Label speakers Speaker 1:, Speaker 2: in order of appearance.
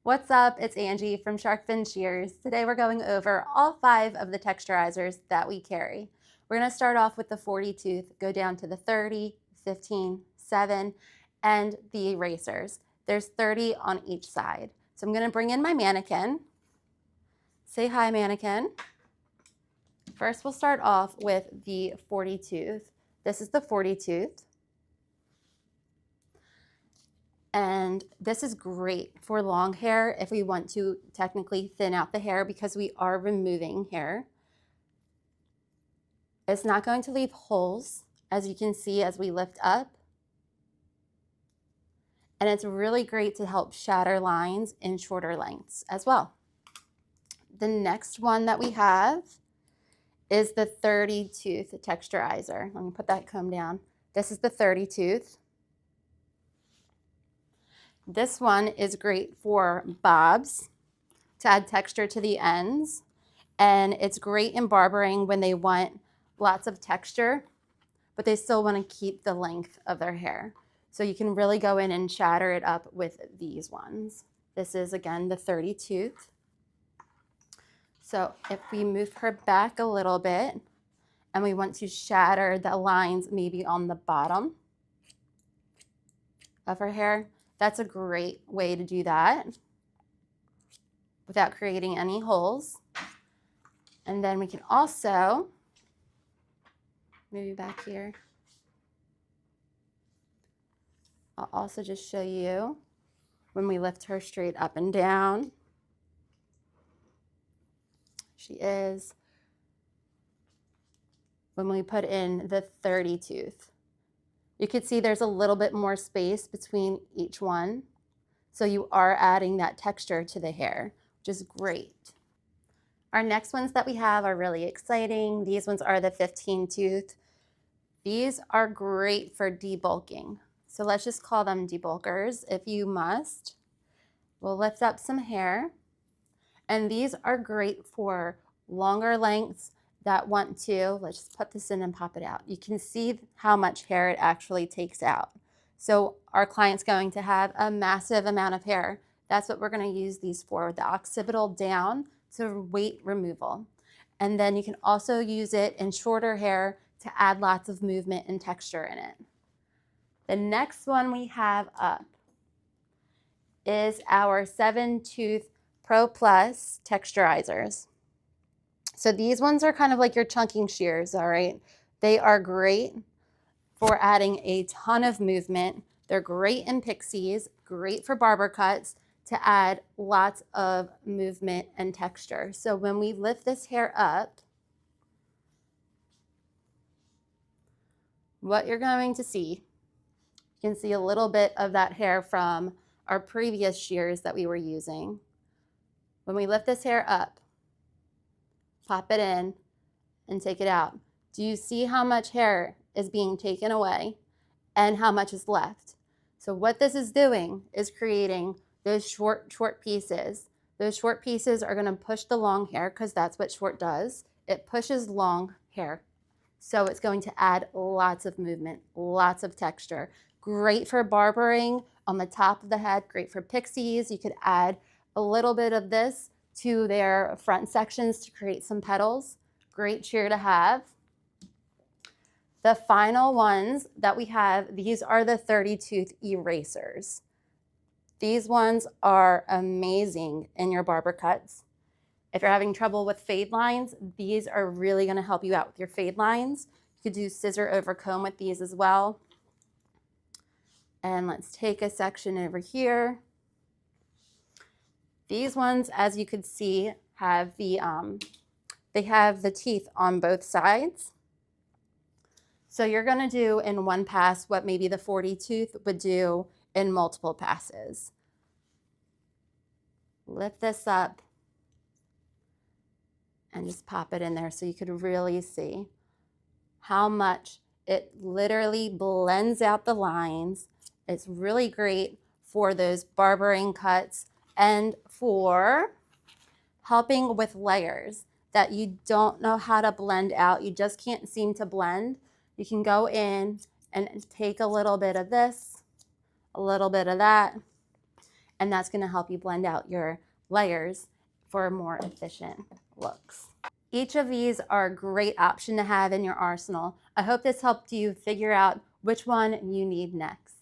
Speaker 1: What's up? It's Angie from Shears. Today we're going over all 5 of the texturizers that we carry. We're going to start off with the 40 tooth, go down to the 30, 15, 7, and the erasers. There's 30 on each side. So I'm going to bring in my mannequin. Say hi, mannequin. First we'll start off with the 40 tooth. This is the 40 tooth. And this is great for long hair if we want to technically thin out the hair because we are removing hair. It's not going to leave holes, as you can see as we lift up. And it's really great to help shatter lines in shorter lengths as well. The next one that we have is the 30 tooth texturizer. Let me put that comb down. This is the 30 tooth. This one is great for bobs to add texture to the ends, and it's great in barbering when they want lots of texture, but they still want to keep the length of their hair. So you can really go in and shatter it up with these ones. This is, again, the 30 tooth. So if we move her back a little bit and we want to shatter the lines maybe on the bottom of her hair, that's a great way to do that without creating any holes. And then we can also, maybe back here, I'll also just show you when we lift her straight up and down. She is. When we put in the 30 tooth. You can see there's a little bit more space between each one. So you are adding that texture to the hair, which is great. Our next ones that we have are really exciting. These ones are the 15 tooth. These are great for debulking. So let's just call them debulkers if you must. We'll lift up some hair. And these are great for longer lengths that want to, let's just put this in and pop it out. You can see how much hair it actually takes out. So our client's going to have a massive amount of hair. That's what we're going to use these for, the occipital down to weight removal. And then you can also use it in shorter hair to add lots of movement and texture in it. The next one we have up is our 7 tooth Pro Plus texturizers. So these ones are kind of like your chunking shears, all right? They are great for adding a ton of movement. They're great in pixies, great for barber cuts to add lots of movement and texture. So when we lift this hair up, what you're going to see, you can see a little bit of that hair from our previous shears that we were using. When we lift this hair up, pop it in, and take it out. Do you see how much hair is being taken away and how much is left? So what this is doing is creating those short pieces. Those short pieces are going to push the long hair because that's what short does. It pushes long hair. So it's going to add lots of movement, lots of texture. Great for barbering on the top of the head, great for pixies. You could add a little bit of this to their front sections to create some petals. Great shear to have. The final ones that we have, these are the 30 tooth erasers. These ones are amazing in your barber cuts. If you're having trouble with fade lines, these are really going to help you out with your fade lines. You could do scissor over comb with these as well. And let's take a section over here. These ones, as you could see, have they have the teeth on both sides. So you're going to do in one pass what maybe the 40 tooth would do in multiple passes. Lift this up and just pop it in there so you could really see how much it literally blends out the lines. It's really great for those barbering cuts and for helping with layers that you don't know how to blend out. You just can't seem to blend. You can go in and take a little bit of this, a little bit of that, and that's going to help you blend out your layers for more efficient looks. Each of these are a great option to have in your arsenal. I hope this helped you figure out which one you need next.